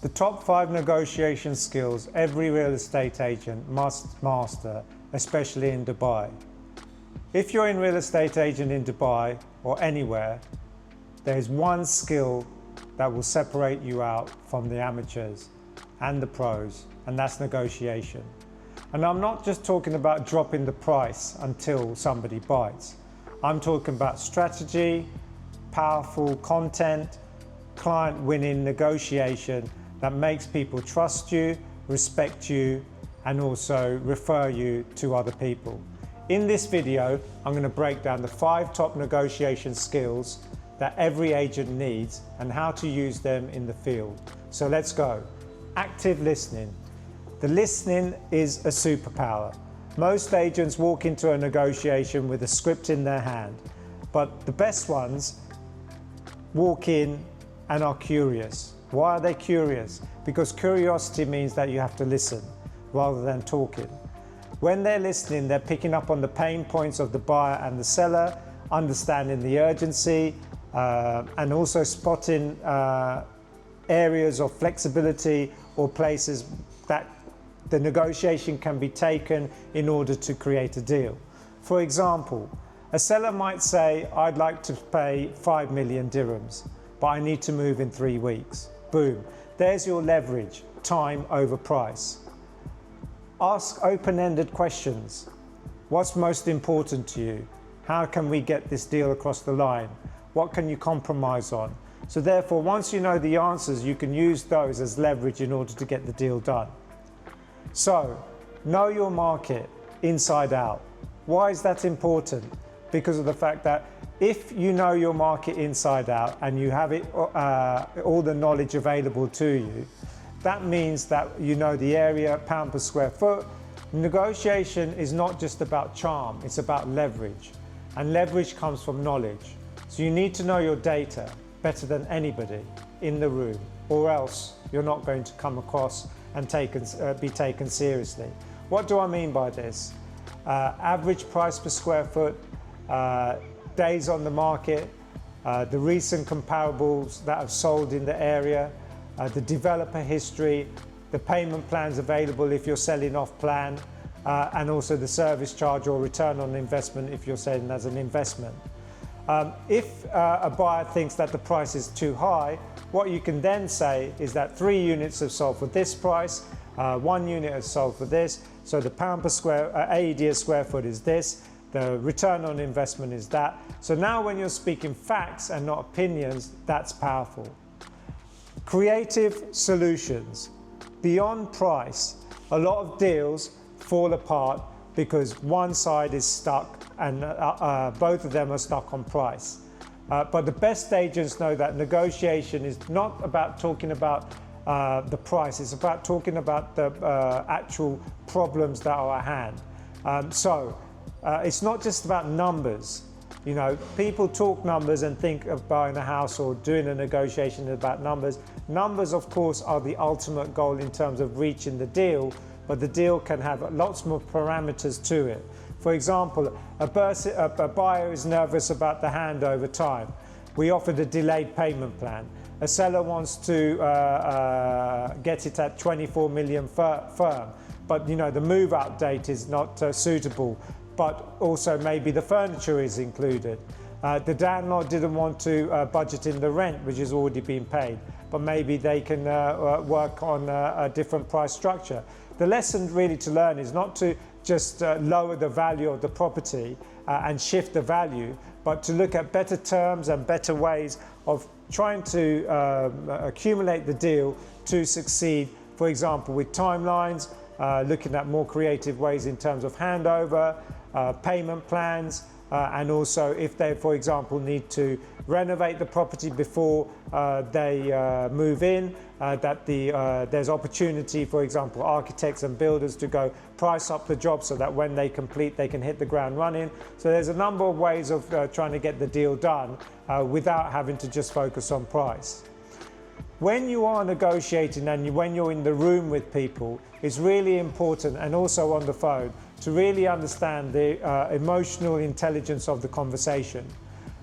The top 5 negotiation skills every real estate agent must master, especially in Dubai. If you're a real estate agent in Dubai or anywhere, there's one skill that will separate you out from the amateurs and the pros, and that's negotiation. And I'm not just talking about dropping the price until somebody bites. I'm talking about strategy, powerful content, client-winning negotiation that makes people trust you, respect you, and also refer you to other people. In this video, I'm going to break down the 5 top negotiation skills that every agent needs and how to use them in the field. So let's go. Active listening. The listening is a superpower. Most agents walk into a negotiation with a script in their hand, but the best ones walk in and are curious. Why are they curious? Because curiosity means that you have to listen rather than talking. When they're listening, they're picking up on the pain points of the buyer and the seller, understanding the urgency, and also spotting areas of flexibility or places that the negotiation can be taken in order to create a deal. For example, a seller might say, I'd like to pay 5 million dirhams, but I need to move in 3 weeks. Boom, there's your leverage, time over price. Ask open-ended questions. What's most important to you? How can we get this deal across the line? What can you compromise on? So therefore, once you know the answers, you can use those as leverage in order to get the deal done. So, know your market inside out. Why is that important? Because of the fact that if you know your market inside out and you have it, all the knowledge available to you, that means that you know the area, pound per square foot. Negotiation is not just about charm, it's about leverage. And leverage comes from knowledge. So you need to know your data better than anybody in the room, or else you're not going to come across and be taken seriously. What do I mean by this? Average price per square foot, days on the market, the recent comparables that have sold in the area, the developer history, the payment plans available if you're selling off plan, and also the service charge or return on investment if you're selling as an investment. If a buyer thinks that the price is too high, what you can then say is that 3 units have sold for this price, 1 unit has sold for this, so the pound per square, AED a square foot is this, the return on investment is that. So now when you're speaking facts and not opinions, that's powerful. Creative solutions. Beyond price, a lot of deals fall apart because one side is stuck and both of them are stuck on price. But the best agents know that negotiation is not about talking about the price, it's about talking about the actual problems that are at hand. It's not just about numbers. You know, people talk numbers and think of buying a house or doing a negotiation about numbers. Numbers, of course, are the ultimate goal in terms of reaching the deal, but the deal can have lots more parameters to it. For example, a buyer is nervous about the handover time. We offered a delayed payment plan. A seller wants to get it at 24 million firm, but you know the move-out date is not suitable. But also maybe the furniture is included. The landlord didn't want to budget in the rent, which has already been paid, but maybe they can work on a different price structure. The lesson really to learn is not to just lower the value of the property and shift the value, but to look at better terms and better ways of trying to accumulate the deal to succeed, for example, with timelines, looking at more creative ways in terms of handover, payment plans, and also if they, for example, need to renovate the property before they move in, that there's opportunity, for example, architects and builders to go price up the job so that when they complete they can hit the ground running. So there's a number of ways of trying to get the deal done without having to just focus on price. When you are negotiating and when you're in the room with people, it's really important, and also on the phone, to really understand the emotional intelligence of the conversation.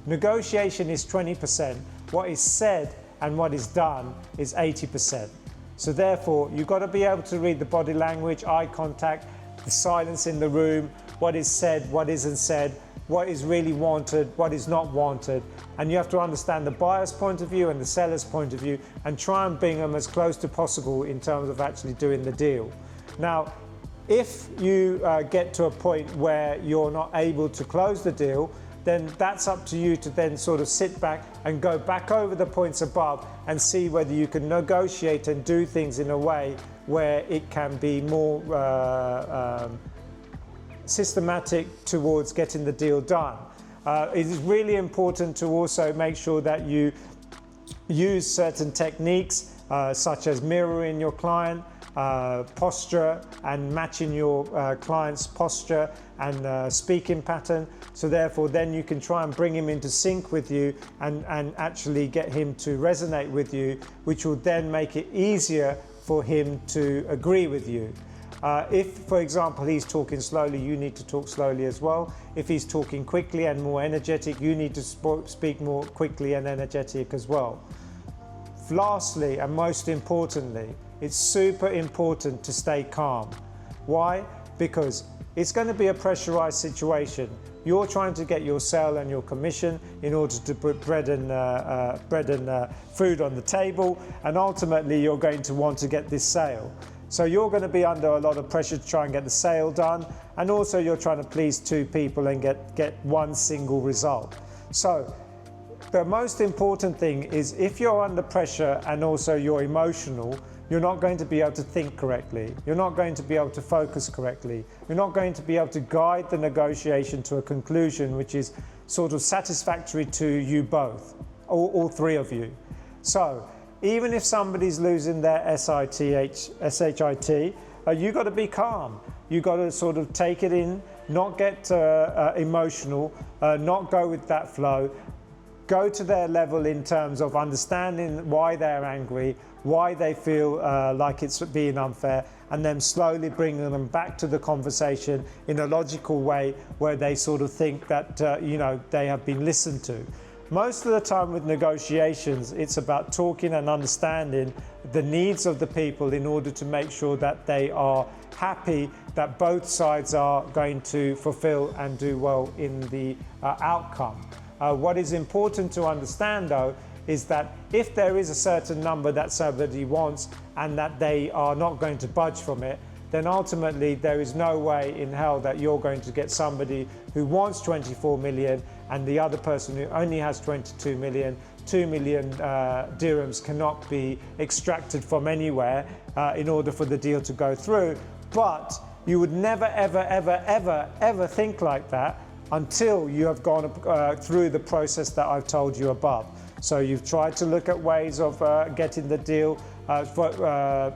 Negotiation is 20%. What is said and what is done is 80%. So therefore, you've got to be able to read the body language, eye contact, the silence in the room, what is said, what isn't said, what is really wanted, what is not wanted. And you have to understand the buyer's point of view and the seller's point of view and try and bring them as close to possible in terms of actually doing the deal. Now, if you get to a point where you're not able to close the deal, then that's up to you to then sort of sit back and go back over the points above and see whether you can negotiate and do things in a way where it can be more systematic towards getting the deal done. It is really important to also make sure that you use certain techniques such as mirroring your client, posture and matching your client's posture and speaking pattern. So therefore then you can try and bring him into sync with you and actually get him to resonate with you, which will then make it easier for him to agree with you. If, for example, he's talking slowly, you need to talk slowly as well. If he's talking quickly and more energetic, you need to speak more quickly and energetic as well. Lastly, and most importantly, it's super important to stay calm. Why? Because it's going to be a pressurized situation. You're trying to get your sale and your commission in order to put bread and food on the table, and ultimately you're going to want to get this sale. So you're going to be under a lot of pressure to try and get the sale done, and also you're trying to please two people and get one single result. So the most important thing is, if you're under pressure and also you're emotional, you're not going to be able to think correctly. You're not going to be able to focus correctly. You're not going to be able to guide the negotiation to a conclusion which is sort of satisfactory to you both, all three of you. So even if somebody's losing their SHIT, you've got to be calm. You've got to sort of take it in, not get emotional, not go with that flow. Go to their level in terms of understanding why they're angry, why they feel like it's being unfair, and then slowly bringing them back to the conversation in a logical way where they sort of think that you know, they have been listened to. Most of the time with negotiations, it's about talking and understanding the needs of the people in order to make sure that they are happy, that both sides are going to fulfill and do well in the outcome. What is important to understand though is that if there is a certain number that somebody wants and that they are not going to budge from it, then ultimately there is no way in hell that you're going to get somebody who wants 24 million and the other person who only has 22 million. 2 million dirhams cannot be extracted from anywhere in order for the deal to go through. But you would never, ever, ever, ever, ever think like that until you have gone through the process that I've told you above. So you've tried to look at ways of getting the deal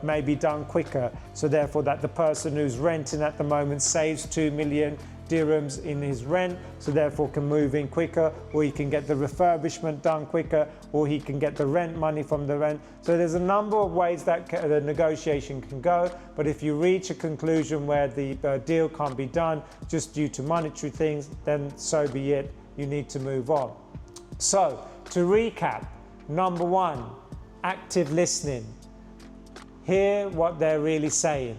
maybe done quicker, so therefore that the person who's renting at the moment saves 2 million dirhams in his rent, so therefore can move in quicker, or he can get the refurbishment done quicker, or he can get the rent money from the rent. So there's a number of ways that the negotiation can go, but if you reach a conclusion where the deal can't be done just due to monetary things, then so be it, you need to move on. So to recap, number one, active listening. Hear what they're really saying.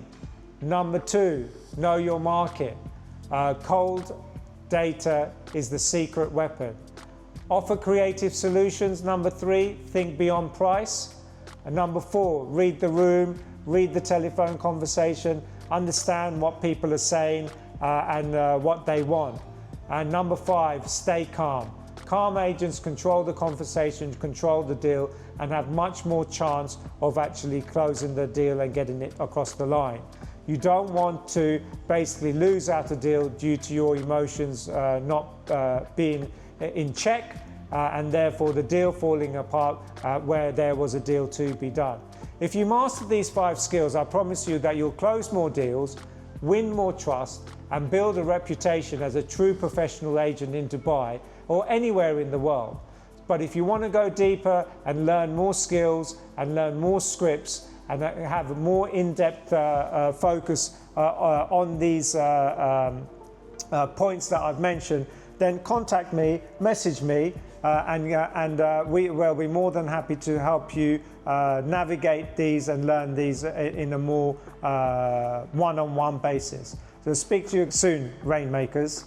Number two, know your market. Cold data is the secret weapon. Offer creative solutions. Number three, think beyond price. And number four, read the room, read the telephone conversation, understand what people are saying and what they want. And number five, stay calm. Calm agents control the conversation, control the deal, and have much more chance of actually closing the deal and getting it across the line. You don't want to basically lose out a deal due to your emotions not being in check and therefore the deal falling apart where there was a deal to be done. If you master these 5 skills, I promise you that you'll close more deals, win more trust, and build a reputation as a true professional agent in Dubai or anywhere in the world. But if you want to go deeper and learn more skills and learn more scripts and have a more in-depth focus on these points that I've mentioned, then contact me, message me, we will be more than happy to help you navigate these and learn these in a more one-on-one basis. So speak to you soon, Rainmakers.